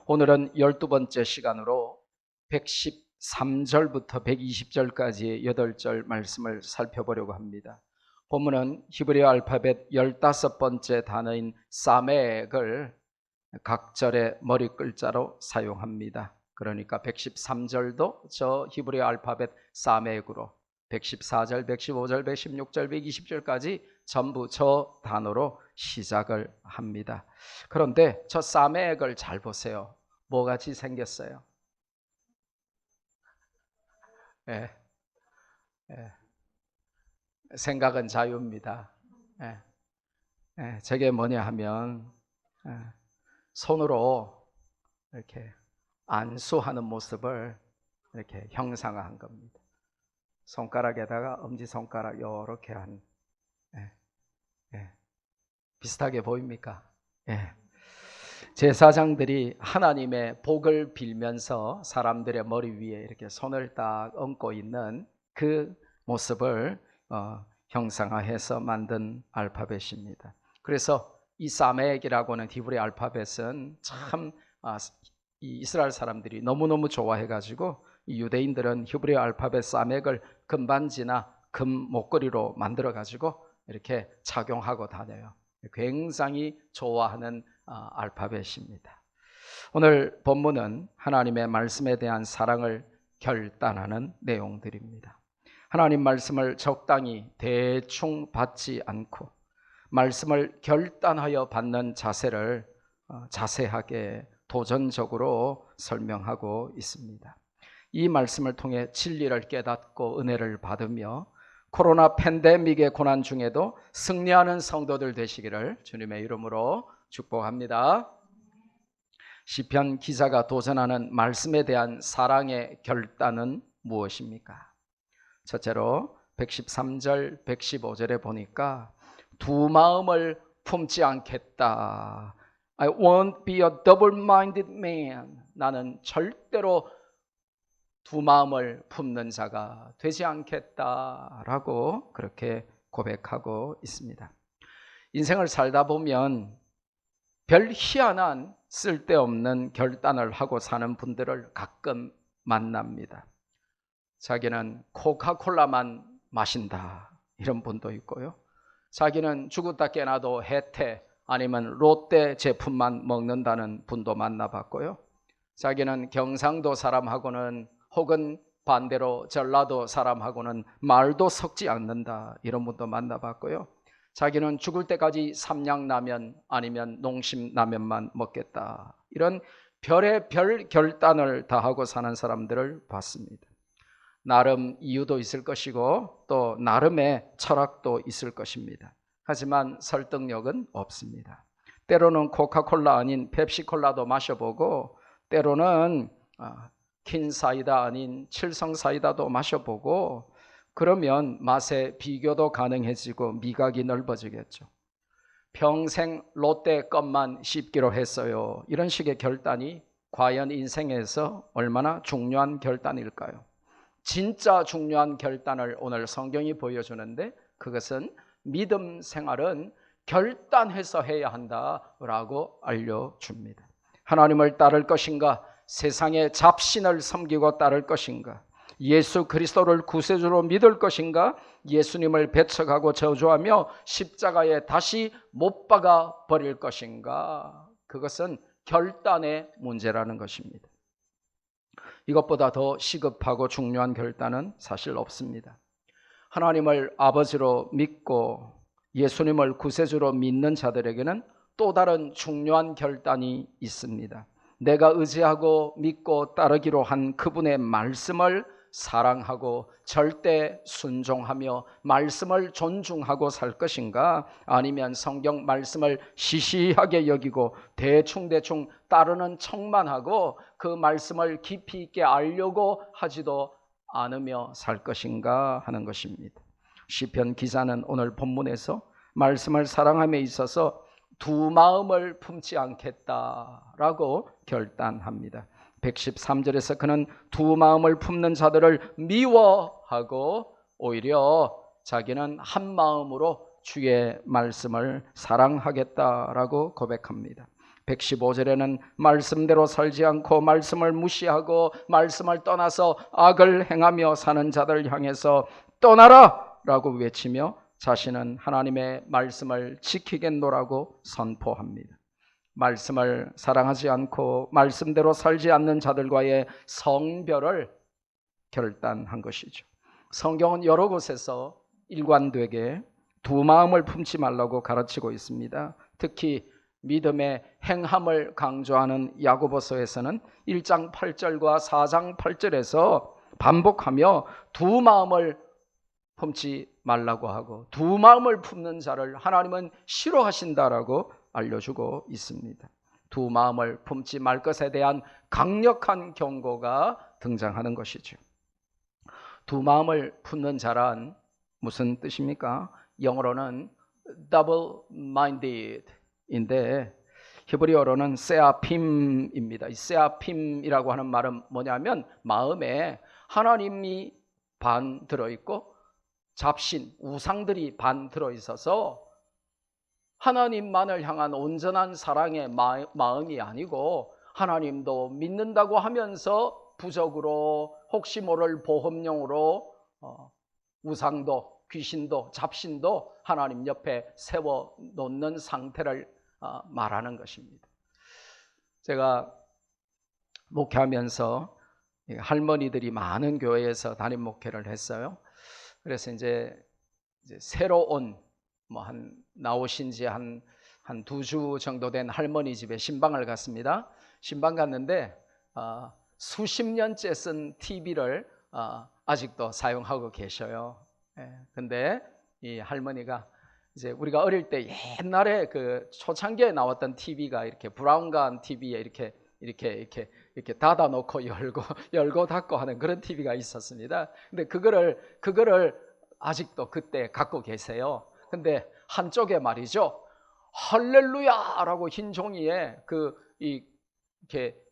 오늘은 12번째 시간으로 113절부터 120절까지의 8절 말씀을 살펴보려고 합니다. 본문은 히브리어 알파벳 15번째 단어인 사멕을 각 절의 머리 글자로 사용합니다. 그러니까 113절도 저 히브리어 알파벳 사멕으로, 114절, 115절, 116절, 120절까지 전부 저 단어로 시작을 합니다. 그런데 저 사멕을 잘 보세요. 뭐같이 생겼어요? 예, 예. 생각은 자유입니다. 예, 예. 저게 뭐냐 하면 손으로 이렇게 안수하는 모습을 이렇게 형상화한 겁니다. 손가락에다가 엄지손가락 이렇게 한, 비슷하게 보입니까? 제사장들이 하나님의 복을 빌면서 사람들의 머리 위에 이렇게 손을 딱 얹고 있는 그 모습을 형상화해서 만든 알파벳입니다. 그래서 이 사멕이라고는 히브리 알파벳은 참 이 이스라엘 사람들이 너무너무 좋아해가지고 이 유대인들은 히브리 알파벳 사멕을 금반지나 금 목걸이로 만들어가지고 이렇게 착용하고 다녀요. 굉장히 좋아하는 알파벳입니다. 오늘 본문은 하나님의 말씀에 대한 사랑을 결단하는 내용들입니다. 하나님 말씀을 적당히 대충 받지 않고 말씀을 결단하여 받는 자세를 자세하게 도전적으로 설명하고 있습니다. 이 말씀을 통해 진리를 깨닫고 은혜를 받으며 코로나 팬데믹의 고난 중에도 승리하는 성도들 되시기를 주님의 이름으로 축복합니다. 시편 기자가 도전하는 말씀에 대한 사랑의 결단은 무엇입니까? 첫째로 113절, 115절에 보니까 두 마음을 품지 않겠다. I won't be a double-minded man. 나는 절대로 두 마음을 품는 자가 되지 않겠다라고 그렇게 고백하고 있습니다. 인생을 살다 보면 별 희한한 쓸데없는 결단을 하고 사는 분들을 가끔 만납니다. 자기는 코카콜라만 마신다 이런 분도 있고요. 자기는 죽었다 깨나도 혜태 아니면 롯데 제품만 먹는다는 분도 만나봤고요. 자기는 경상도 사람하고는 혹은 반대로 전라도 사람하고는 말도 섞지 않는다 이런 분도 만나봤고요. 자기는 죽을 때까지 삼양라면 아니면 농심라면만 먹겠다 이런 별의 별 결단을 다 하고 사는 사람들을 봤습니다. 나름 이유도 있을 것이고 또 나름의 철학도 있을 것입니다. 하지만 설득력은 없습니다. 때로는 코카콜라 아닌 펩시콜라도 마셔보고 때로는 킨사이다 아닌 칠성사이다도 마셔보고 그러면 맛의 비교도 가능해지고 미각이 넓어지겠죠. 평생 롯데 것만 씹기로 했어요. 이런 식의 결단이 과연 인생에서 얼마나 중요한 결단일까요? 진짜 중요한 결단을 오늘 성경이 보여주는데 그것은 믿음 생활은 결단해서 해야 한다라고 알려줍니다. 하나님을 따를 것인가? 세상의 잡신을 섬기고 따를 것인가? 예수 그리스도를 구세주로 믿을 것인가? 예수님을 배척하고 저주하며 십자가에 다시 못 박아 버릴 것인가? 그것은 결단의 문제라는 것입니다. 이것보다 더 시급하고 중요한 결단은 사실 없습니다. 하나님을 아버지로 믿고 예수님을 구세주로 믿는 자들에게는 또 다른 중요한 결단이 있습니다. 내가 의지하고 믿고 따르기로 한 그분의 말씀을 사랑하고 절대 순종하며 말씀을 존중하고 살 것인가? 아니면 성경 말씀을 시시하게 여기고 대충대충 따르는 척만 하고 그 말씀을 깊이 있게 알려고 하지도 않으며 살 것인가 하는 것입니다. 시편 기자는 오늘 본문에서 말씀을 사랑함에 있어서 두 마음을 품지 않겠다라고 결단합니다. 113절에서 그는 두 마음을 품는 자들을 미워하고 오히려 자기는 한 마음으로 주의 말씀을 사랑하겠다라고 고백합니다. 115절에는 말씀대로 살지 않고 말씀을 무시하고 말씀을 떠나서 악을 행하며 사는 자들 향해서 떠나라! 라고 외치며 자신은 하나님의 말씀을 지키겠노라고 선포합니다. 말씀을 사랑하지 않고 말씀대로 살지 않는 자들과의 성별을 결단한 것이죠. 성경은 여러 곳에서 일관되게 두 마음을 품지 말라고 가르치고 있습니다. 특히 믿음의 행함을 강조하는 야고보서에서는 1장 8절과 4장 8절에서 반복하며 두 마음을 품지 말라고 하고 두 마음을 품는 자를 하나님은 싫어하신다라고 알려주고 있습니다. 두 마음을 품지 말 것에 대한 강력한 경고가 등장하는 것이죠. 두 마음을 품는 자란 무슨 뜻입니까? 영어로는 double-minded인데 히브리어로는 세아핌입니다. 이 세아핌이라고 하는 말은 뭐냐면 마음에 하나님이 반 들어있고 잡신, 우상들이 반 들어있어서 하나님만을 향한 온전한 사랑의 마음이 아니고 하나님도 믿는다고 하면서 부적으로 혹시 모를 보험용으로 우상도 귀신도 잡신도 하나님 옆에 세워놓는 상태를 말하는 것입니다. 제가 목회하면서 할머니들이 많은 교회에서 담임 목회를 했어요. 그래서 이제 새로 온 나오신 지 한 2주 정도 된 할머니 집에 신방을 갔습니다. 신방 갔는데 수십 년째 쓴 TV를 아직도 사용하고 계셔요. 근데 이 할머니가 이제 우리가 어릴 때 옛날에 그 초창기에 나왔던 TV가 이렇게 브라운관 TV에 이렇게 닫아놓고 열고 닫고 하는 그런 TV가 있었습니다. 근데 그거를 아직도 그때 갖고 계세요. 근데 한쪽에 말이죠, 할렐루야라고 흰 종이에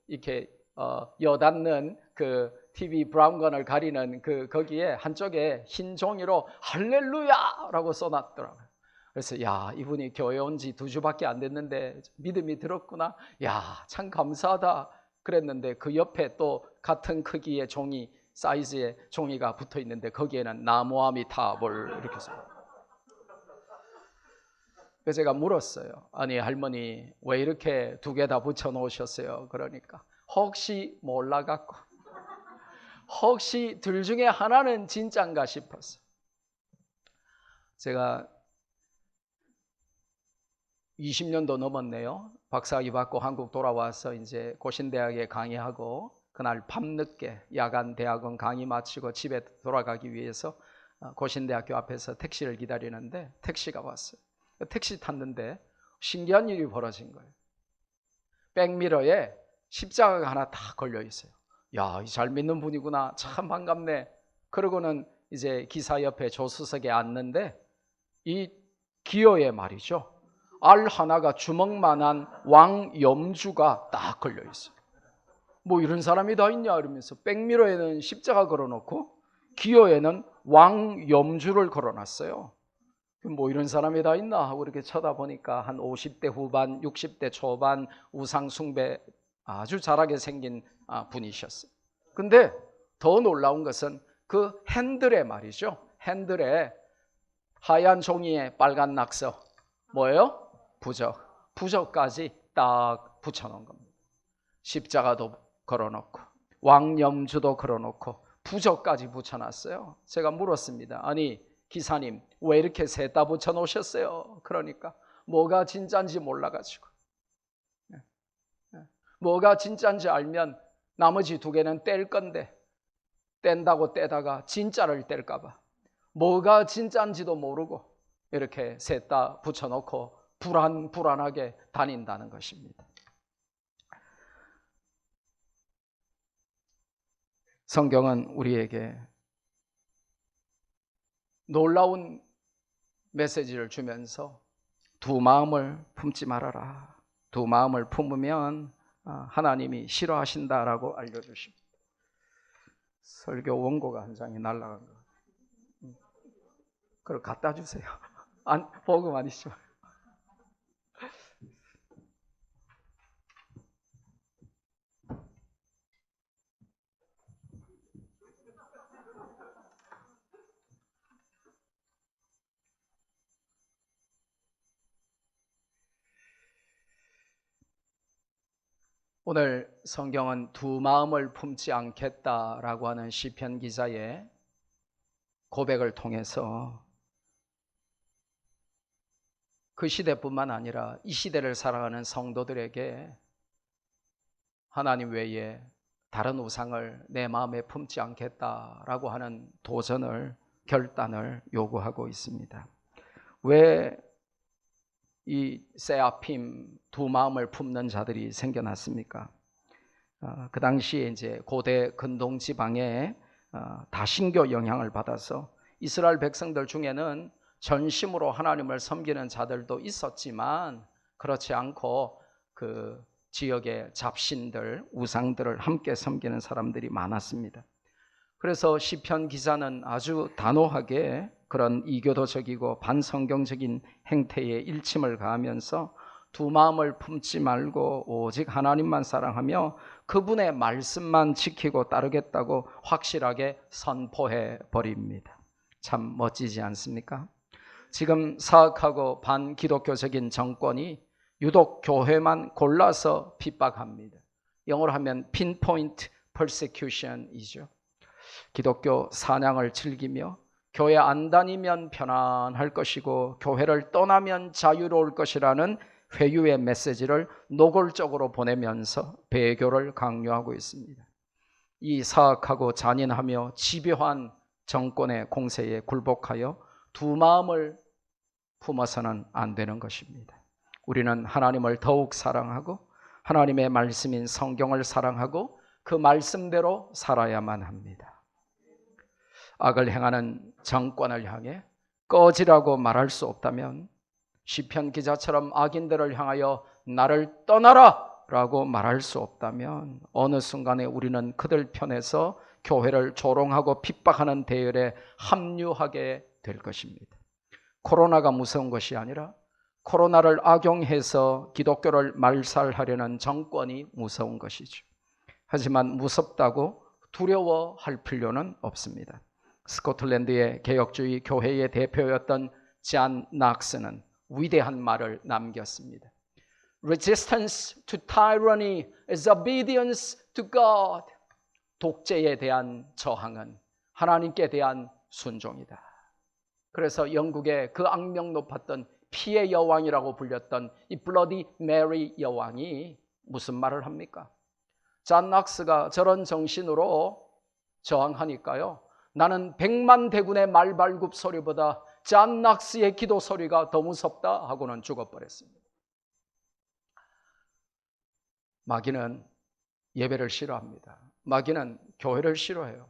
이렇게 여닫는 그 TV 브라운관을 가리는 거기에 한쪽에 흰 종이로 할렐루야라고 써놨더라고요. 그래서 야, 이분이 교회 온 지 2주밖에 안 됐는데 믿음이 들었구나. 야, 참 감사하다 그랬는데 그 옆에 또 같은 크기의 종이, 사이즈의 종이가 붙어 있는데 거기에는 나무아미타불 이렇게 써. 그래서 제가 물었어요. 아니 할머니 왜 이렇게 2개 다 붙여 놓으셨어요? 그러니까 혹시 몰라갖고 혹시 둘 중에 하나는 진짠가 싶었어요. 제가 20년도 넘었네요. 박사학위 받고 한국 돌아와서 이제 고신대학에 강의하고 그날 밤늦게 야간 대학원 강의 마치고 집에 돌아가기 위해서 고신대학교 앞에서 택시를 기다리는데 택시가 왔어요. 택시 탔는데 신기한 일이 벌어진 거예요. 백미러에 십자가가 하나 딱 걸려 있어요. 야, 잘 믿는 분이구나. 참 반갑네. 그러고는 이제 기사 옆에 조수석에 앉는데 이 기어에 말이죠, 알 하나가 주먹만한 왕염주가 딱 걸려 있어요. 뭐 이런 사람이 다 있냐 이러면서 백미러에는 십자가 걸어놓고 기어에는 왕염주를 걸어놨어요. 뭐 이런 사람이 다 있나 하고 이렇게 쳐다보니까 한 50대 후반 60대 초반 우상 숭배 아주 잘하게 생긴 분이셨어요. 근데 더 놀라운 것은 그 핸들에 말이죠, 핸들에 하얀 종이에 빨간 낙서, 뭐예요? 부적까지 딱 붙여놓은 겁니다. 십자가도 걸어놓고 왕염주도 걸어놓고 부적까지 붙여놨어요. 제가 물었습니다. 아니 기사님 왜 이렇게 셋 다 붙여놓으셨어요? 그러니까 뭐가 진짜인지 몰라가지고, 뭐가 진짜인지 알면 나머지 2개는 뗄 건데 뗀다고 떼다가 진짜를 뗄까 봐 뭐가 진짜인지도 모르고 이렇게 셋 다 붙여놓고 불안하게 다닌다는 것입니다. 성경은 우리에게 놀라운 메시지를 주면서 두 마음을 품지 말아라. 두 마음을 품으면 하나님이 싫어하신다라고 알려주십니다. 설교 원고가 한 장이 날아간 거. 그걸 갖다 주세요. 복음 아니죠. 오늘 성경은 두 마음을 품지 않겠다라고 하는 시편 기자의 고백을 통해서 그 시대뿐만 아니라 이 시대를 살아가는 성도들에게 하나님 외에 다른 우상을 내 마음에 품지 않겠다라고 하는 도전을, 결단을 요구하고 있습니다. 왜 이 세아핌, 두 마음을 품는 자들이 생겨났습니까? 그 당시에 이제 고대 근동 지방에 다신교 영향을 받아서 이스라엘 백성들 중에는 전심으로 하나님을 섬기는 자들도 있었지만 그렇지 않고 그 지역의 잡신들, 우상들을 함께 섬기는 사람들이 많았습니다. 그래서 시편 기자는 아주 단호하게 그런 이교도적이고 반성경적인 행태에 일침을 가하면서 두 마음을 품지 말고 오직 하나님만 사랑하며 그분의 말씀만 지키고 따르겠다고 확실하게 선포해 버립니다. 참 멋지지 않습니까? 지금 사악하고 반기독교적인 정권이 유독 교회만 골라서 핍박합니다. 영어로 하면 pinpoint persecution이죠. 기독교 사냥을 즐기며 교회 안 다니면 편안할 것이고 교회를 떠나면 자유로울 것이라는 회유의 메시지를 노골적으로 보내면서 배교를 강요하고 있습니다. 이 사악하고 잔인하며 집요한 정권의 공세에 굴복하여 두 마음을 품어서는 안 되는 것입니다. 우리는 하나님을 더욱 사랑하고 하나님의 말씀인 성경을 사랑하고 그 말씀대로 살아야만 합니다. 악을 행하는 정권을 향해 꺼지라고 말할 수 없다면 시편 기자처럼 악인들을 향하여 나를 떠나라 라고 말할 수 없다면 어느 순간에 우리는 그들 편에서 교회를 조롱하고 핍박하는 대열에 합류하게 될 것입니다. 코로나가 무서운 것이 아니라 코로나를 악용해서 기독교를 말살하려는 정권이 무서운 것이죠. 하지만 무섭다고 두려워할 필요는 없습니다. 스코틀랜드의 개혁주의 교회의 대표였던 잔 낙스는 위대한 말을 남겼습니다. Resistance to tyranny is obedience to God. 독재에 대한 저항은 하나님께 대한 순종이다. 그래서 영국의 그 악명 높았던 피의 여왕이라고 불렸던 이 블러디 메리 여왕이 무슨 말을 합니까? 잔 낙스가 저런 정신으로 저항하니까요, 나는 100만 대군의 말발굽 소리보다 잔 낙스의 기도 소리가 더 무섭다 하고는 죽어버렸습니다. 마귀는 예배를 싫어합니다. 마귀는 교회를 싫어해요.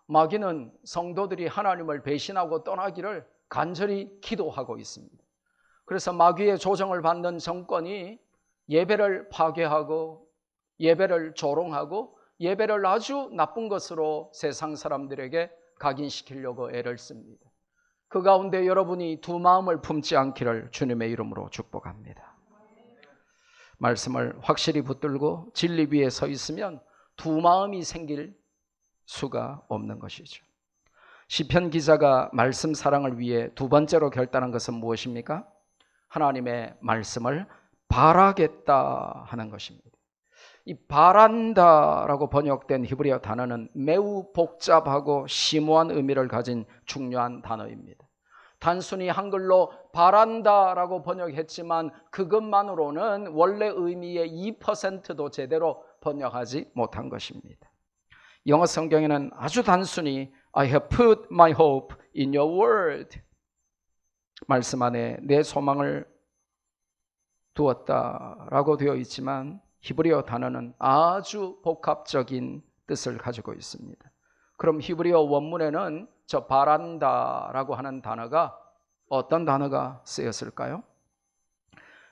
마귀는 성도들이 하나님을 배신하고 떠나기를 간절히 기도하고 있습니다. 그래서 마귀의 조정을 받는 정권이 예배를 파괴하고 예배를 조롱하고 예배를 아주 나쁜 것으로 세상 사람들에게 각인시키려고 애를 씁니다. 그 가운데 여러분이 두 마음을 품지 않기를 주님의 이름으로 축복합니다. 말씀을 확실히 붙들고 진리 위에 서 있으면 두 마음이 생길 수가 없는 것이죠. 시편 기자가 말씀 사랑을 위해 두 번째로 결단한 것은 무엇입니까? 하나님의 말씀을 바라겠다 하는 것입니다. 이 바란다라고 번역된 히브리어 단어는 매우 복잡하고 심오한 의미를 가진 중요한 단어입니다. 단순히 한글로 바란다라고 번역했지만 그것만으로는 원래 의미의 2%도 제대로 번역하지 못한 것입니다. 영어 성경에는 아주 단순히 I have put my hope in your word. 말씀 안에 내 소망을 두었다라고 되어 있지만 히브리어 단어는 아주 복합적인 뜻을 가지고 있습니다. 그럼 히브리어 원문에는 저 바란다라고 하는 단어가 어떤 단어가 쓰였을까요?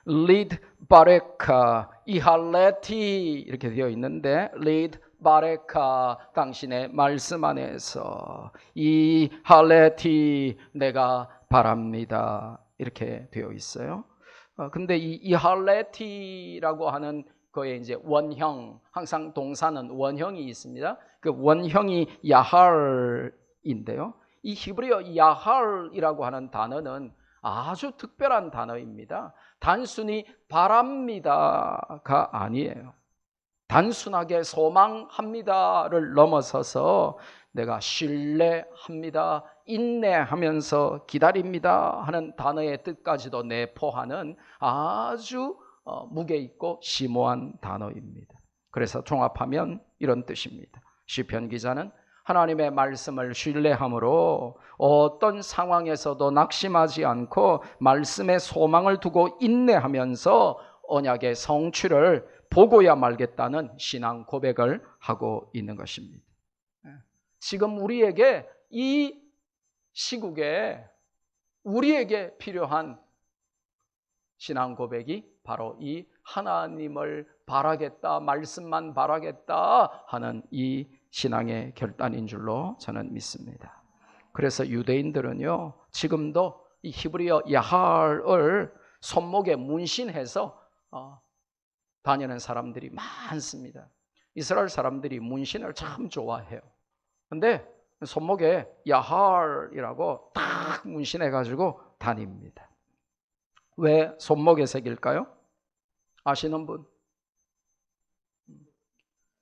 리드 바레카 이할레티 이렇게 되어 있는데 리드 바레카 당신의 말씀 안에서 이할레티 내가 바랍니다 이렇게 되어 있어요. 근데 이 이할레티라고 하는 거에 이제 원형, 항상 동사는 원형이 있습니다. 그 원형이 야할인데요. 이 히브리어 야할이라고 하는 단어는 아주 특별한 단어입니다. 단순히 바랍니다가 아니에요. 단순하게 소망합니다를 넘어서서 내가 신뢰합니다, 인내하면서 기다립니다 하는 단어의 뜻까지도 내포하는 아주 무게 있고 심오한 단어입니다. 그래서 종합하면 이런 뜻입니다. 시편 기자는 하나님의 말씀을 신뢰함으로 어떤 상황에서도 낙심하지 않고 말씀에 소망을 두고 인내하면서 언약의 성취를 보고야 말겠다는 신앙 고백을 하고 있는 것입니다. 지금 우리에게 이 시국에 우리에게 필요한 신앙 고백이 바로 이 하나님을 바라겠다, 말씀만 바라겠다 하는 이 신앙의 결단인 줄로 저는 믿습니다. 그래서 유대인들은요, 지금도 이 히브리어 야할을 손목에 문신해서 다니는 사람들이 많습니다. 이스라엘 사람들이 문신을 참 좋아해요. 근데 손목에 야할이라고 딱 문신해가지고 다닙니다. 왜 손목에 새길까요? 아시는 분?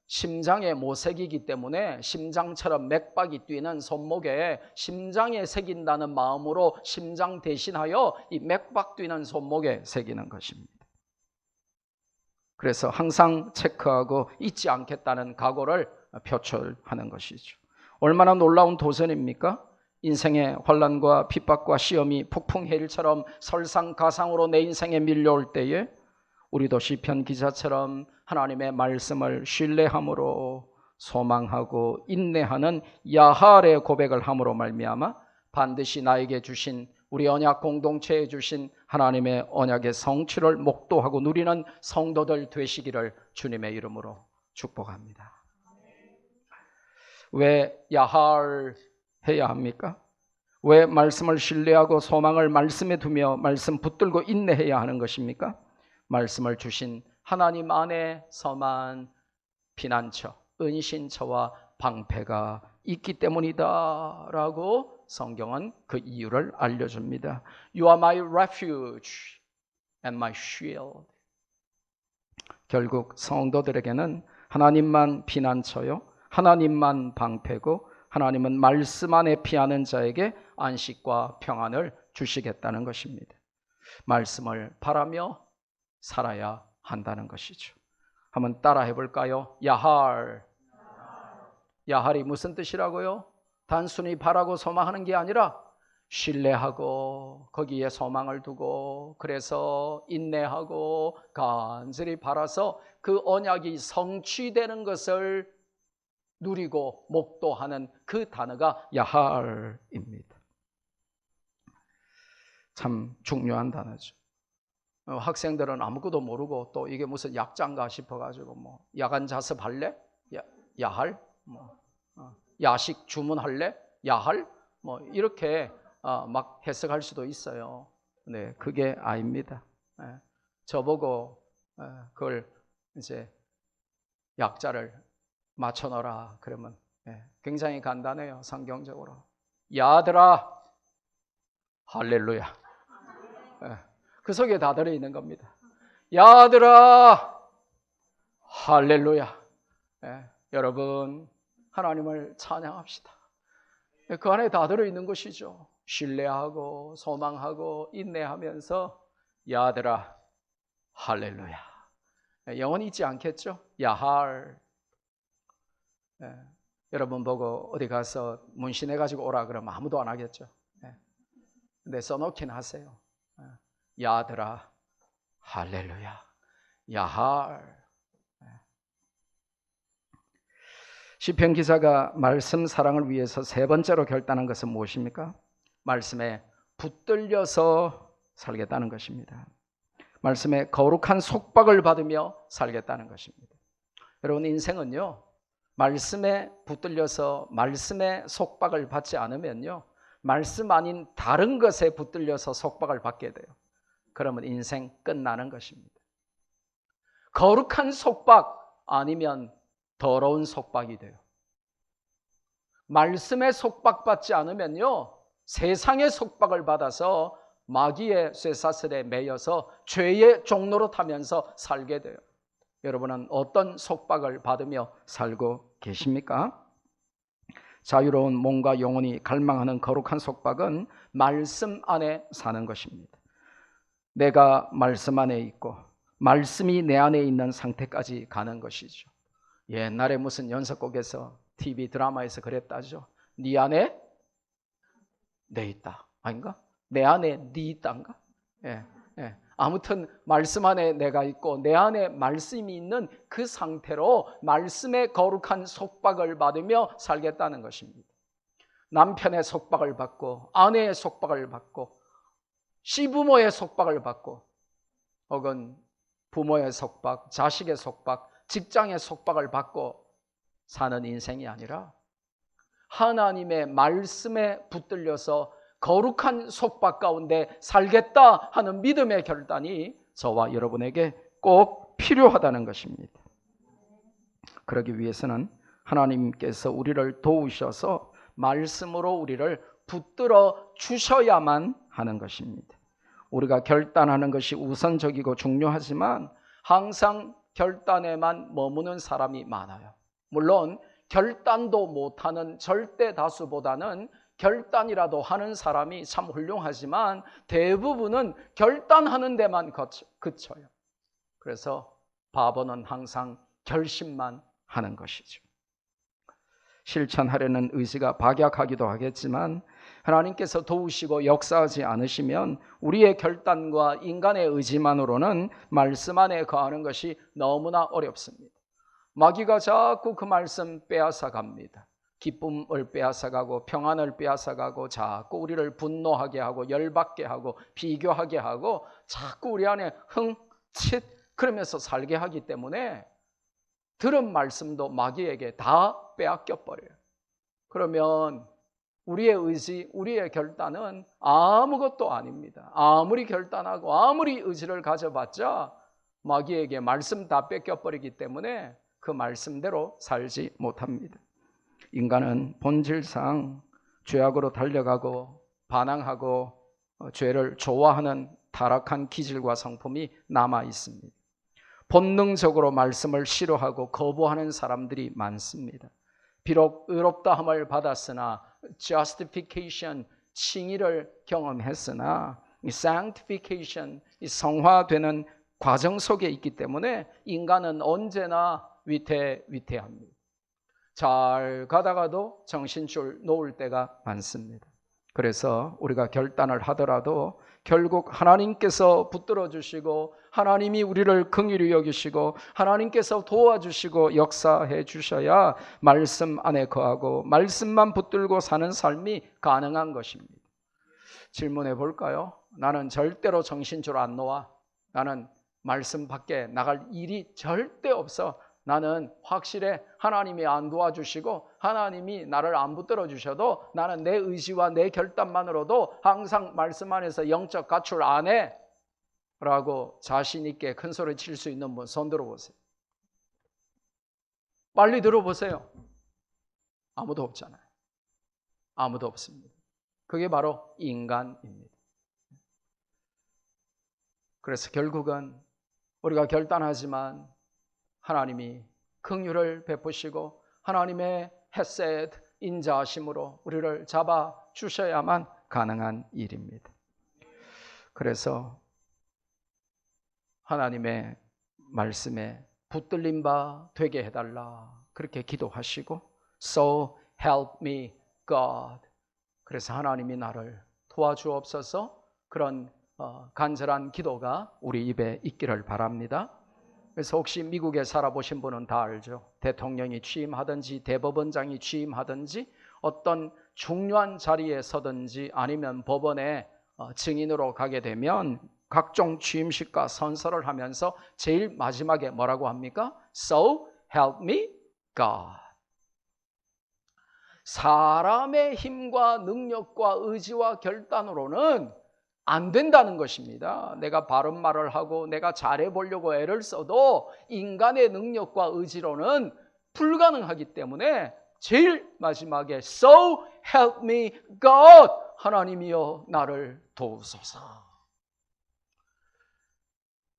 심장에 못 새기기 때문에 심장처럼 맥박이 뛰는 손목에 심장에 새긴다는 마음으로 심장 대신하여 이 맥박 뛰는 손목에 새기는 것입니다. 그래서 항상 체크하고 잊지 않겠다는 각오를 표출하는 것이죠. 얼마나 놀라운 도전입니까? 인생의 환난과 핍박과 시험이 폭풍해일처럼 설상가상으로 내 인생에 밀려올 때에 우리도 시편 기자처럼 하나님의 말씀을 신뢰함으로 소망하고 인내하는 야할의 고백을 함으로 말미암아 반드시 나에게 주신 우리 언약 공동체에 주신 하나님의 언약의 성취를 목도하고 누리는 성도들 되시기를 주님의 이름으로 축복합니다. 왜 야할 해야 합니까? 왜 말씀을 신뢰하고 소망을 말씀에 두며 말씀 붙들고 인내해야 하는 것입니까? 말씀을 주신 하나님 안에서만 피난처, 은신처와 방패가 있기 때문이다 라고 성경은 그 이유를 알려줍니다. You are my refuge and my shield. 결국 성도들에게는 하나님만 피난처요, 하나님만 방패고 하나님은 말씀 안에 피하는 자에게 안식과 평안을 주시겠다는 것입니다. 말씀을 바라며 살아야 한다는 것이죠. 한번 따라 해볼까요? 야할. 야할이 무슨 뜻이라고요? 단순히 바라고 소망하는 게 아니라 신뢰하고 거기에 소망을 두고 그래서 인내하고 간절히 바라서 그 언약이 성취되는 것을 누리고 목도하는 그 단어가 야할입니다. 참 중요한 단어죠. 학생들은 아무것도 모르고 또 이게 무슨 약자인가 싶어가지고 뭐 야간 자습할래? 야할? 뭐 야식 주문할래? 야할? 뭐 이렇게 막 해석할 수도 있어요. 네, 그게 아닙니다. 저보고 그걸 이제 약자를 맞춰놓으라 그러면 굉장히 간단해요. 성경적으로 야들아 할렐루야. 그 속에 다 들어있는 겁니다. 야들아 할렐루야. 여러분 하나님을 찬양합시다. 그 안에 다 들어있는 것이죠. 신뢰하고 소망하고 인내하면서 야들아 할렐루야. 영원히 잊지 않겠죠? 야할. 여러분 보고 어디 가서 문신해가지고 오라 그러면 아무도 안 하겠죠. 근데 써놓긴 하세요. 야들아 할렐루야. 야할. 시편 기자가 말씀 사랑을 위해서 세 번째로 결단한 것은 무엇입니까? 말씀에 붙들려서 살겠다는 것입니다. 말씀에 거룩한 속박을 받으며 살겠다는 것입니다. 여러분 인생은요, 말씀에 붙들려서 말씀의 속박을 받지 않으면요, 말씀 아닌 다른 것에 붙들려서 속박을 받게 돼요. 그러면 인생 끝나는 것입니다. 거룩한 속박 아니면 더러운 속박이 돼요. 말씀의 속박받지 않으면요, 세상의 속박을 받아서 마귀의 쇠사슬에 매여서 죄의 종로로 타면서 살게 돼요. 여러분은 어떤 속박을 받으며 살고 계십니까? 자유로운 몸과 영혼이 갈망하는 거룩한 속박은 말씀 안에 사는 것입니다. 내가 말씀 안에 있고 말씀이 내 안에 있는 상태까지 가는 것이죠. 옛날에 무슨 연속곡에서 TV 드라마에서 그랬다죠. 네 안에 내 있다 아닌가? 내 안에 네 있단가? 예. 아무튼 말씀 안에 내가 있고 내 안에 말씀이 있는 그 상태로 말씀의 거룩한 속박을 받으며 살겠다는 것입니다. 남편의 속박을 받고 아내의 속박을 받고 시부모의 속박을 받고 혹은 부모의 속박, 자식의 속박, 직장의 속박을 받고 사는 인생이 아니라 하나님의 말씀에 붙들려서 거룩한 속박 가운데 살겠다 하는 믿음의 결단이 저와 여러분에게 꼭 필요하다는 것입니다. 그러기 위해서는 하나님께서 우리를 도우셔서 말씀으로 우리를 붙들어 주셔야만 하는 것입니다. 우리가 결단하는 것이 우선적이고 중요하지만 항상 결단에만 머무는 사람이 많아요. 물론 결단도 못하는 절대 다수보다는 결단이라도 하는 사람이 참 훌륭하지만 대부분은 결단하는 데만 그쳐요. 그래서 바보는 항상 결심만 하는 것이죠. 실천하려는 의지가 박약하기도 하겠지만 하나님께서 도우시고 역사하지 않으시면 우리의 결단과 인간의 의지만으로는 말씀 안에 거하는 것이 너무나 어렵습니다. 마귀가 자꾸 그 말씀 빼앗아 갑니다. 기쁨을 빼앗아가고 평안을 빼앗아가고 자꾸 우리를 분노하게 하고 열받게 하고 비교하게 하고 자꾸 우리 안에 칫 그러면서 살게 하기 때문에 들은 말씀도 마귀에게 다 빼앗겨 버려요. 그러면 우리의 의지, 우리의 결단은 아무것도 아닙니다. 아무리 결단하고 아무리 의지를 가져봤자 마귀에게 말씀 다 뺏겨 버리기 때문에 그 말씀대로 살지 못합니다. 인간은 본질상 죄악으로 달려가고 반항하고 죄를 좋아하는 타락한 기질과 성품이 남아 있습니다. 본능적으로 말씀을 싫어하고 거부하는 사람들이 많습니다. 비록 의롭다함을 받았으나 justification, 칭의를 경험했으나 sanctification, 성화되는 과정 속에 있기 때문에 인간은 언제나 위태합니다. 잘 가다가도 정신줄 놓을 때가 많습니다. 그래서 우리가 결단을 하더라도 결국 하나님께서 붙들어 주시고 하나님이 우리를 긍휼히 여기시고 하나님께서 도와주시고 역사해 주셔야 말씀 안에 거하고 말씀만 붙들고 사는 삶이 가능한 것입니다. 질문해 볼까요? 나는 절대로 정신줄 안 놓아. 나는 말씀 밖에 나갈 일이 절대 없어. 나는 확실해. 하나님이 안 도와주시고 하나님이 나를 안 붙들어 주셔도 나는 내 의지와 내 결단만으로도 항상 말씀 안에서 영적 가출 안 해 라고 자신 있게 큰 소리 칠 수 있는 분 손 들어보세요. 빨리 들어보세요. 아무도 없잖아요. 아무도 없습니다. 그게 바로 인간입니다. 그래서 결국은 우리가 결단하지만 하나님이 긍휼을 베푸시고 하나님의 헤셋 인자하심으로 우리를 잡아 주셔야만 가능한 일입니다. 그래서 하나님의 말씀에 붙들린 바 되게 해달라 그렇게 기도하시고 So help me God. 그래서 하나님이 나를 도와주옵소서 그런 간절한 기도가 우리 입에 있기를 바랍니다. 그래서 혹시 미국에 살아보신 분은 다 알죠. 대통령이 취임하든지 대법원장이 취임하든지 어떤 중요한 자리에 서든지 아니면 법원에 증인으로 가게 되면 각종 취임식과 선서를 하면서 제일 마지막에 뭐라고 합니까? So help me God. 사람의 힘과 능력과 의지와 결단으로는 안 된다는 것입니다. 내가 바른 말을 하고 내가 잘해보려고 애를 써도 인간의 능력과 의지로는 불가능하기 때문에 제일 마지막에 So help me God. 하나님이여 나를 도우소서.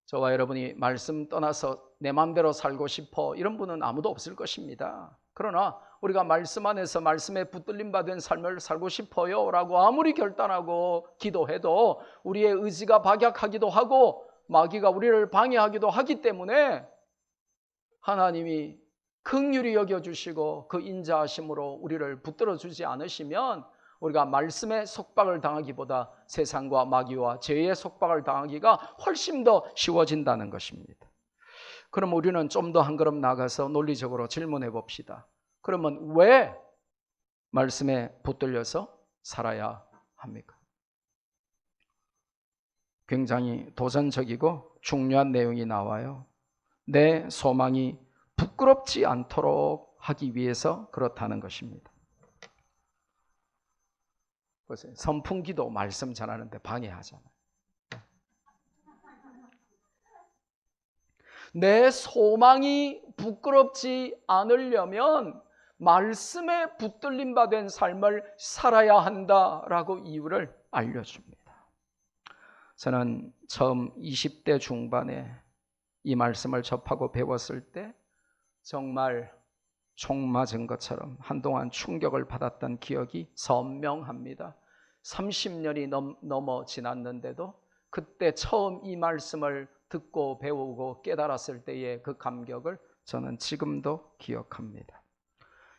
저와 여러분이 말씀 떠나서 내 마음대로 살고 싶어 이런 분은 아무도 없을 것입니다. 그러나 우리가 말씀 안에서 말씀에 붙들림 받은 삶을 살고 싶어요 라고 아무리 결단하고 기도해도 우리의 의지가 박약하기도 하고 마귀가 우리를 방해하기도 하기 때문에 하나님이 긍휼히 여겨주시고 그 인자하심으로 우리를 붙들어 주지 않으시면 우리가 말씀에 속박을 당하기보다 세상과 마귀와 죄의 속박을 당하기가 훨씬 더 쉬워진다는 것입니다. 그럼 우리는 좀 더 한 걸음 나가서 논리적으로 질문해 봅시다. 그러면 왜 말씀에 붙들려서 살아야 합니까? 굉장히 도전적이고 중요한 내용이 나와요. 내 소망이 부끄럽지 않도록 하기 위해서 그렇다는 것입니다. 보세요. 선풍기도 말씀 전하는데 방해하잖아요. 내 소망이 부끄럽지 않으려면 말씀에 붙들림 받은 삶을 살아야 한다라고 이유를 알려줍니다. 저는 처음 20대 중반에 이 말씀을 접하고 배웠을 때 정말 총 맞은 것처럼 한동안 충격을 받았던 기억이 선명합니다. 30년이 넘어 지났는데도 그때 처음 이 말씀을 듣고 배우고 깨달았을 때의 그 감격을 저는 지금도 기억합니다.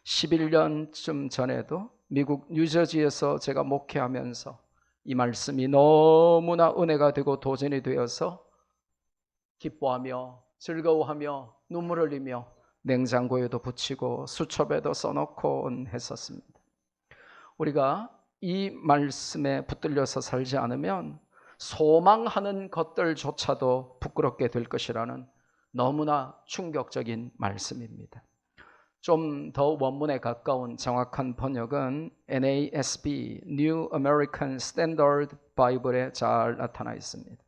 11년쯤 전에도 미국 뉴저지에서 제가 목회하면서 이 말씀이 너무나 은혜가 되고 도전이 되어서 기뻐하며 즐거워하며 눈물 흘리며 냉장고에도 붙이고 수첩에도 써놓고 했었습니다. 우리가 이 말씀에 붙들려서 살지 않으면 소망하는 것들조차도 부끄럽게 될 것이라는 너무나 충격적인 말씀입니다. 좀 더 원문에 가까운 정확한 번역은 NASB, New American Standard Bible에 잘 나타나 있습니다.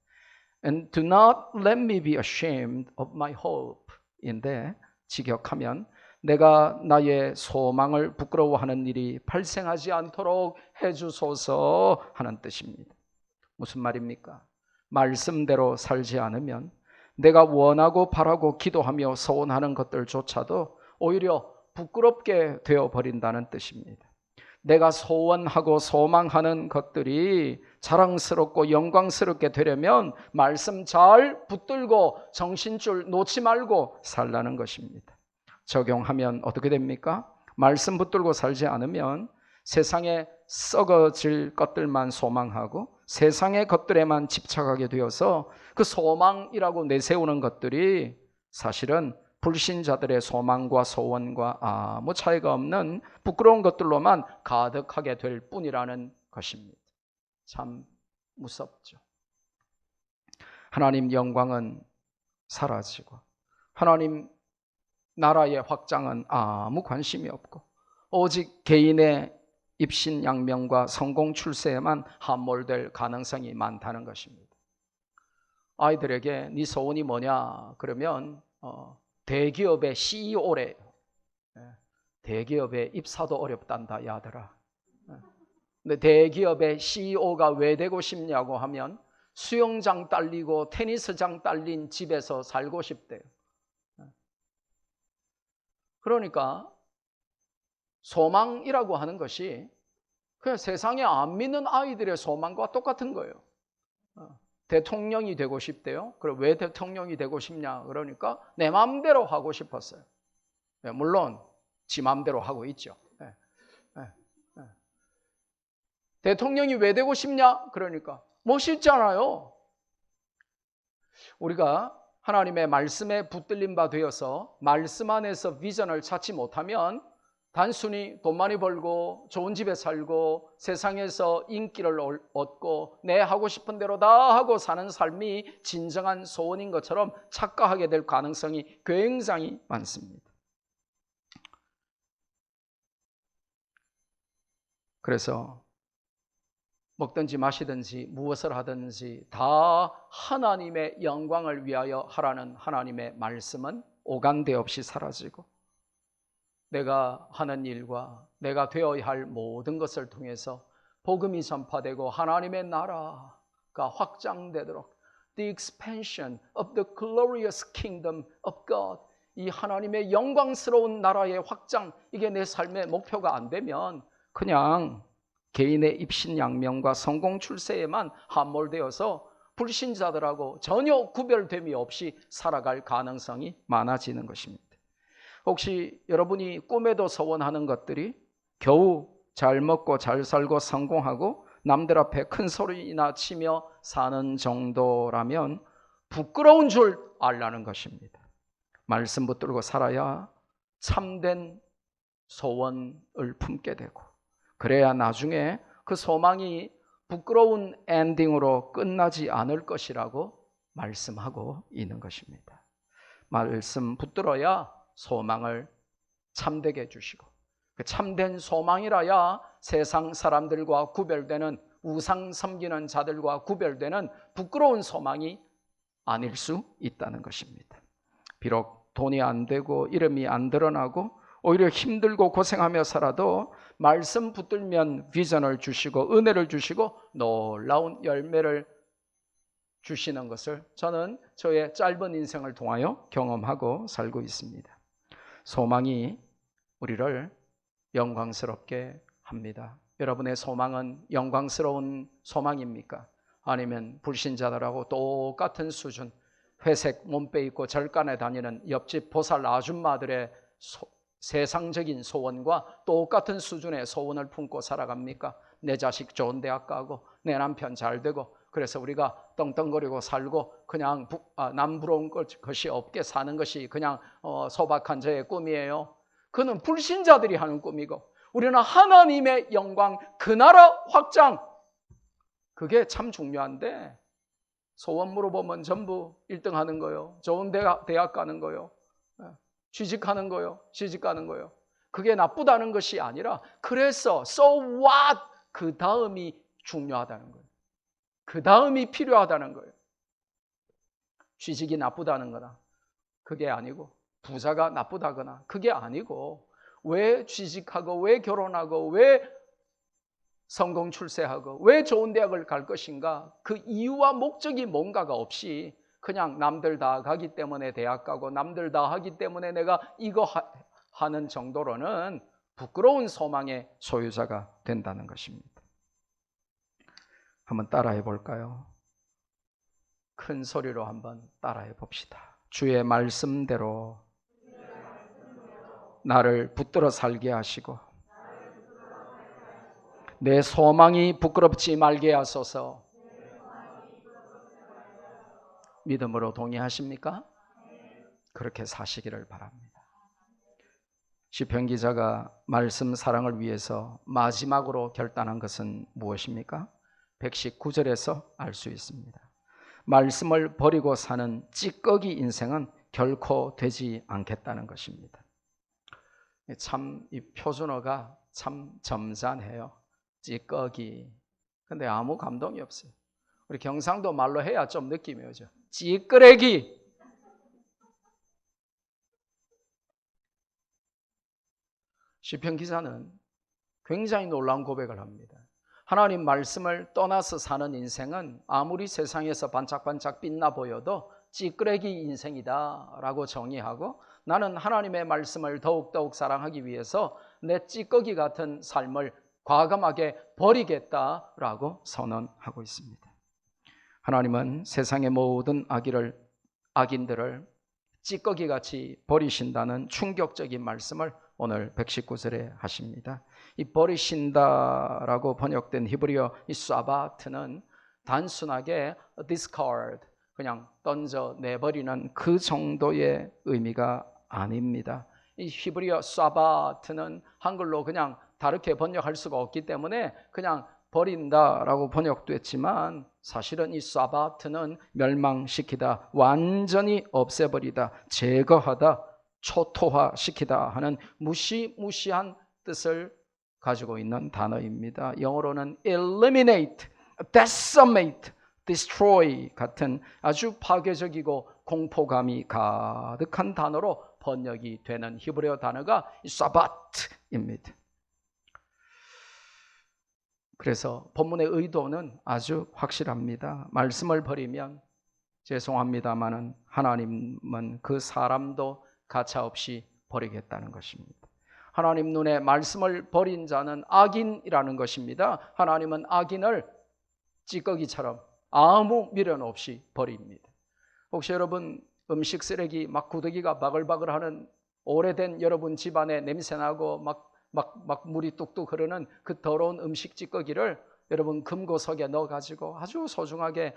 And do not let me be ashamed of my hope. 인데 직역하면 내가 나의 소망을 부끄러워하는 일이 발생하지 않도록 해주소서 하는 뜻입니다. 무슨 말입니까? 말씀대로 살지 않으면 내가 원하고 바라고 기도하며 소원하는 것들조차도 오히려 부끄럽게 되어버린다는 뜻입니다. 내가 소원하고 소망하는 것들이 자랑스럽고 영광스럽게 되려면 말씀 잘 붙들고 정신줄 놓지 말고 살라는 것입니다. 적용하면 어떻게 됩니까? 말씀 붙들고 살지 않으면 세상에 썩어질 것들만 소망하고 세상의 것들에만 집착하게 되어서 그 소망이라고 내세우는 것들이 사실은 불신자들의 소망과 소원과 아무 차이가 없는 부끄러운 것들로만 가득하게 될 뿐이라는 것입니다. 참 무섭죠. 하나님 영광은 사라지고 하나님 나라의 확장은 아무 관심이 없고 오직 개인의 입신양명과 성공 출세에만 함몰될 가능성이 많다는 것입니다. 아이들에게 네 소원이 뭐냐 그러면 대기업의 CEO래. 대기업의 입사도 어렵단다 야들아. 근데 대기업의 CEO가 왜 되고 싶냐고 하면 수영장 딸리고 테니스장 딸린 집에서 살고 싶대요. 그러니까 소망이라고 하는 것이 그냥 세상에 안 믿는 아이들의 소망과 똑같은 거예요. 대통령이 되고 싶대요. 그럼 왜 대통령이 되고 싶냐? 그러니까 내 마음대로 하고 싶었어요. 물론 지 마음대로 하고 있죠. 대통령이 왜 되고 싶냐? 그러니까 멋있잖아요. 우리가 하나님의 말씀에 붙들림 바 되어서 말씀 안에서 비전을 찾지 못하면 단순히 돈 많이 벌고 좋은 집에 살고 세상에서 인기를 얻고 내 하고 싶은 대로 다 하고 사는 삶이 진정한 소원인 것처럼 착각하게 될 가능성이 굉장히 많습니다. 그래서 먹든지 마시든지 무엇을 하든지 다 하나님의 영광을 위하여 하라는 하나님의 말씀은 오간데 없이 사라지고 내가 하는 일과 내가 되어야 할 모든 것을 통해서 복음이 전파되고 하나님의 나라가 확장되도록 the expansion of the glorious kingdom of God. 이 하나님의 영광스러운 나라의 확장, 이게 내 삶의 목표가 안 되면 그냥 개인의 입신양명과 성공 출세에만 함몰되어서 불신자들하고 전혀 구별됨이 없이 살아갈 가능성이 많아지는 것입니다. 혹시 여러분이 꿈에도 소원하는 것들이 겨우 잘 먹고 잘 살고 성공하고 남들 앞에 큰 소리나 치며 사는 정도라면 부끄러운 줄 알라는 것입니다. 말씀 붙들고 살아야 참된 소원을 품게 되고, 그래야 나중에 그 소망이 부끄러운 엔딩으로 끝나지 않을 것이라고 말씀하고 있는 것입니다. 말씀 붙들어야 소망을 참되게 해주시고, 그 참된 소망이라야 세상 사람들과 구별되는, 우상 섬기는 자들과 구별되는 부끄러운 소망이 아닐 수 있다는 것입니다. 비록 돈이 안 되고 이름이 안 드러나고 오히려 힘들고 고생하며 살아도 말씀 붙들면 비전을 주시고 은혜를 주시고 놀라운 열매를 주시는 것을 저는 저의 짧은 인생을 통하여 경험하고 살고 있습니다. 소망이 우리를 영광스럽게 합니다. 여러분의 소망은 영광스러운 소망입니까? 아니면 불신자들하고 똑같은 수준, 회색 몸빼 입고 절간에 다니는 옆집 보살 아줌마들의 세상적인 소원과 똑같은 수준의 소원을 품고 살아갑니까? 내 자식 좋은 대학 가고 내 남편 잘 되고 그래서 우리가 떵떵거리고 살고 그냥 남 부러운 것이 없게 사는 것이 그냥 소박한 저의 꿈이에요. 그는 불신자들이 하는 꿈이고, 우리는 하나님의 영광, 그 나라 확장, 그게 참 중요한데 소원 물어보면 전부 1등 하는 거요, 좋은 대학 가는 거요, 취직하는 거요, 시집 가는 거요. 그게 나쁘다는 것이 아니라 그래서 so what? 그 다음이 중요하다는 거예요. 그 다음이 필요하다는 거예요. 취직이 나쁘다는 거나 그게 아니고, 부자가 나쁘다거나 그게 아니고, 왜 취직하고 왜 결혼하고 왜 성공 출세하고 왜 좋은 대학을 갈 것인가, 그 이유와 목적이 뭔가가 없이 그냥 남들 다 가기 때문에 대학 가고 남들 다 하기 때문에 내가 이거 하는 정도로는 부끄러운 소망의 소유자가 된다는 것입니다. 한번 따라해 볼까요? 큰 소리로 한번 따라해 봅시다. 주의 말씀대로 나를 붙들어 살게 하시고 내 소망이 부끄럽지 말게 하소서. 믿음으로 동의하십니까? 그렇게 사시기를 바랍니다. 시편 기자가 말씀 사랑을 위해서 마지막으로 결단한 것은 무엇입니까? 119절에서 알 수 있습니다. 말씀을 버리고 사는 찌꺼기 인생은 결코 되지 않겠다는 것입니다. 참 이 표준어가 참 점잖해요. 찌꺼기. 근데 아무 감동이 없어요. 우리 경상도 말로 해야 좀 느낌이 오죠. 찌끄레기. 시편 기자는 굉장히 놀라운 고백을 합니다. 하나님 말씀을 떠나서 사는 인생은 아무리 세상에서 반짝반짝 빛나 보여도 찌끄레기 인생이다 라고 정의하고, 나는 하나님의 말씀을 더욱더욱 사랑하기 위해서 내 찌꺼기 같은 삶을 과감하게 버리겠다라고 선언하고 있습니다. 하나님은 세상의 모든 악인들을 찌꺼기같이 버리신다는 충격적인 말씀을 오늘 119절에 하십니다. 이 버리신다라고 번역된 히브리어 이 사바트는 단순하게 discard, 그냥 던져 내버리는 그 정도의 의미가 아닙니다. 이 히브리어 사바트는 한글로 그냥 다르게 번역할 수가 없기 때문에 그냥 버린다라고 번역됐지만, 사실은 이 사바트는 멸망시키다, 완전히 없애버리다, 제거하다, 초토화시키다 하는 무시무시한 뜻을 가지고 있는 단어입니다. 영어로는 eliminate, decimate, destroy 같은 아주 파괴적이고 공포감이 가득한 단어로 번역이 되는 히브리어 단어가 사바트입니다. 그래서 본문의 의도는 아주 확실합니다. 말씀을 버리면 죄송합니다마는 하나님은 그 사람도 가차없이 버리겠다는 것입니다. 하나님 눈에 말씀을 버린 자는 악인이라는 것입니다. 하나님은 악인을 찌꺼기처럼 아무 미련 없이 버립니다. 혹시 여러분 음식 쓰레기 막 구더기가 바글바글하는 오래된 여러분 집안에 냄새나고 막 물이 뚝뚝 흐르는 그 더러운 음식 찌꺼기를 여러분 금고석에 넣어가지고 아주 소중하게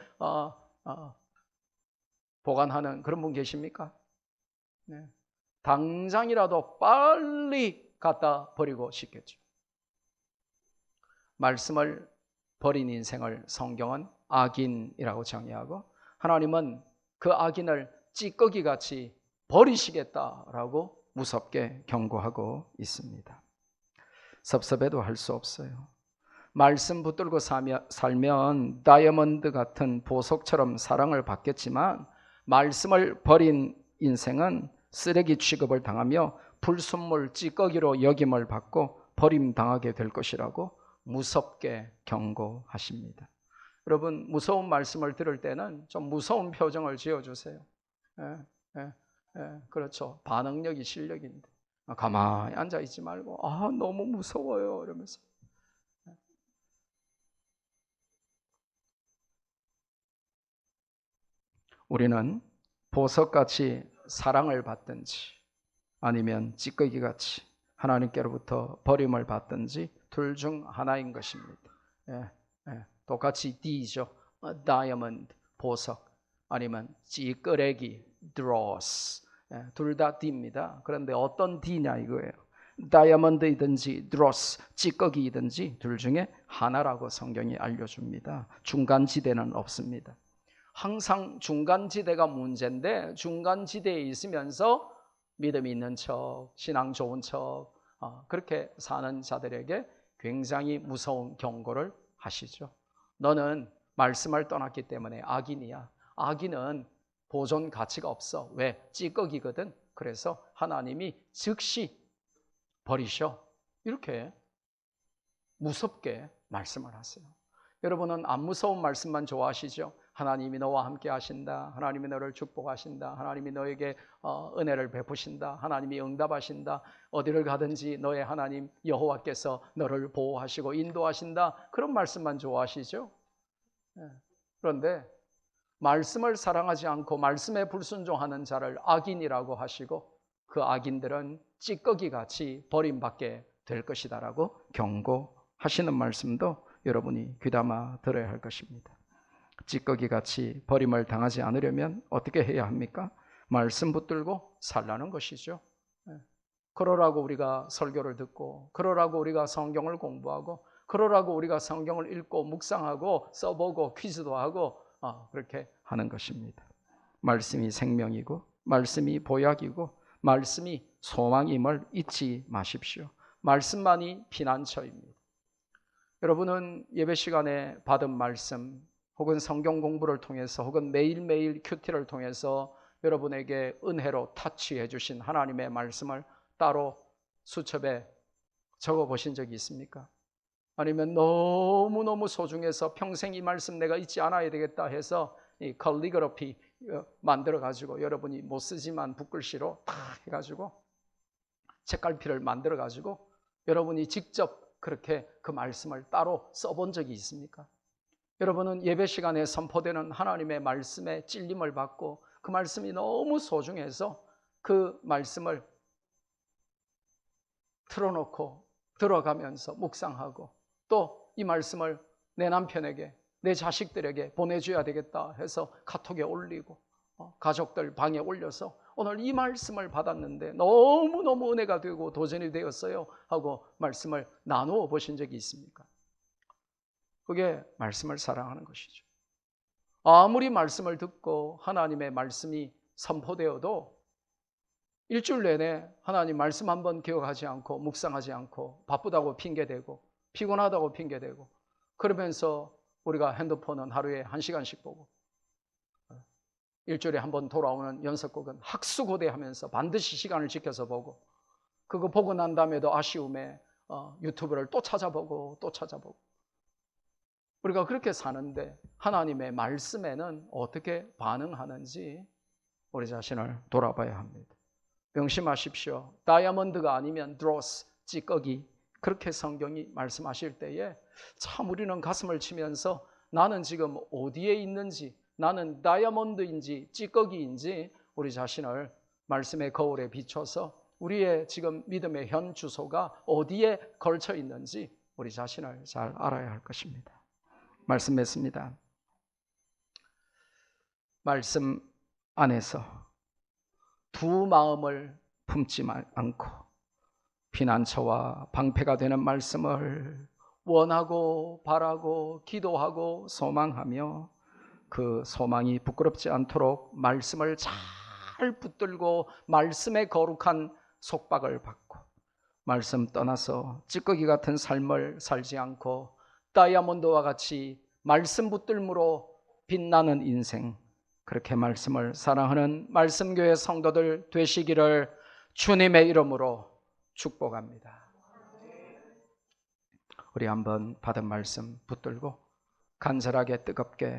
보관하는 그런 분 계십니까? 네. 당장이라도 빨리 갖다 버리고 싶겠죠. 말씀을 버린 인생을 성경은 악인이라고 정의하고 하나님은 그 악인을 찌꺼기같이 버리시겠다라고 무섭게 경고하고 있습니다. 섭섭해도 할 수 없어요. 말씀 붙들고 살면 다이아몬드 같은 보석처럼 사랑을 받겠지만 말씀을 버린 인생은 쓰레기 취급을 당하며 불순물 찌꺼기로 여김을 받고 버림당하게 될 것이라고 무섭게 경고하십니다. 여러분 무서운 말씀을 들을 때는 좀 무서운 표정을 지어주세요. 그렇죠. 반응력이 실력인데 가만히 앉아있지 말고 너무 무서워요 이러면서. 우리는 보석같이 사랑을 받든지 아니면 찌꺼기같이 하나님께로부터 버림을 받든지 둘 중 하나인 것입니다. 똑같이 D죠. 다이아몬드, 보석, 아니면 찌끄레기, dross. 둘 다 D입니다. 그런데 어떤 D냐 이거예요. 다이아몬드이든지 dross, 찌꺼기이든지 둘 중에 하나라고 성경이 알려줍니다. 중간지대는 없습니다. 항상 중간지대가 문제인데 중간지대에 있으면서 믿음이 있는 척, 신앙 좋은 척 그렇게 사는 자들에게 굉장히 무서운 경고를 하시죠. 너는 말씀을 떠났기 때문에 악인이야. 악인은 보존 가치가 없어. 왜? 찌꺼기거든. 그래서 하나님이 즉시 버리셔. 이렇게 무섭게 말씀을 하세요. 여러분은 안 무서운 말씀만 좋아하시죠? 하나님이 너와 함께 하신다. 하나님이 너를 축복하신다. 하나님이 너에게 은혜를 베푸신다. 하나님이 응답하신다. 어디를 가든지 너의 하나님 여호와께서 너를 보호하시고 인도하신다. 그런 말씀만 좋아하시죠? 그런데 말씀을 사랑하지 않고 말씀에 불순종하는 자를 악인이라고 하시고 그 악인들은 찌꺼기같이 버림받게 될 것이다라고 경고하시는 말씀도 여러분이 귀담아 들어야 할 것입니다. 찌꺼기같이 버림을 당하지 않으려면 어떻게 해야 합니까? 말씀 붙들고 살라는 것이죠. 그러라고 우리가 설교를 듣고 그러라고 우리가 성경을 공부하고 그러라고 우리가 성경을 읽고 묵상하고 써보고 퀴즈도 하고 그렇게 하는 것입니다. 말씀이 생명이고 말씀이 보약이고 말씀이 소망임을 잊지 마십시오. 말씀만이 피난처입니다. 여러분은 예배 시간에 받은 말씀 혹은 성경 공부를 통해서 혹은 매일매일 큐티를 통해서 여러분에게 은혜로 타치해 주신 하나님의 말씀을 따로 수첩에 적어 보신 적이 있습니까? 아니면 너무너무 소중해서 평생 이 말씀 내가 잊지 않아야 되겠다 해서 이 컬리그래피 만들어 가지고 여러분이 못 쓰지만 붓글씨로 다 해가지고 책갈피를 만들어 가지고 여러분이 직접 그렇게 그 말씀을 따로 써본 적이 있습니까? 여러분은 예배 시간에 선포되는 하나님의 말씀에 찔림을 받고 그 말씀이 너무 소중해서 그 말씀을 틀어놓고 들어가면서 묵상하고 또 이 말씀을 내 남편에게 내 자식들에게 보내줘야 되겠다 해서 카톡에 올리고 가족들 방에 올려서 오늘 이 말씀을 받았는데 너무너무 은혜가 되고 도전이 되었어요 하고 말씀을 나누어 보신 적이 있습니까? 그게 말씀을 사랑하는 것이죠. 아무리 말씀을 듣고 하나님의 말씀이 선포되어도 일주일 내내 하나님 말씀 한번 기억하지 않고 묵상하지 않고 바쁘다고 핑계대고 피곤하다고 핑계대고 그러면서 우리가 핸드폰은 하루에 1시간씩 보고 일주일에 한번 돌아오는 연속극은 학수고대하면서 반드시 시간을 지켜서 보고 그거 보고 난 다음에도 아쉬움에 유튜브를 또 찾아보고 또 찾아보고 우리가 그렇게 사는데 하나님의 말씀에는 어떻게 반응하는지 우리 자신을 돌아봐야 합니다. 명심하십시오. 다이아몬드가 아니면 드로스, 찌꺼기, 그렇게 성경이 말씀하실 때에 참 우리는 가슴을 치면서 나는 지금 어디에 있는지, 나는 다이아몬드인지 찌꺼기인지 우리 자신을 말씀의 거울에 비춰서 우리의 지금 믿음의 현 주소가 어디에 걸쳐 있는지 우리 자신을 잘 알아야 할 것입니다. 말씀 맺습니다. 말씀 안에서 두 마음을 품지 않고 피난처와 방패가 되는 말씀을 원하고 바라고 기도하고 소망하며 그 소망이 부끄럽지 않도록 말씀을 잘 붙들고 말씀의 거룩한 속박을 받고 말씀 떠나서 찌꺼기 같은 삶을 살지 않고 다이아몬드와 같이 말씀 붙들므로 빛나는 인생, 그렇게 말씀을 사랑하는 말씀교회 성도들 되시기를 주님의 이름으로 축복합니다. 우리 한번 받은 말씀 붙들고 간절하게 뜨겁게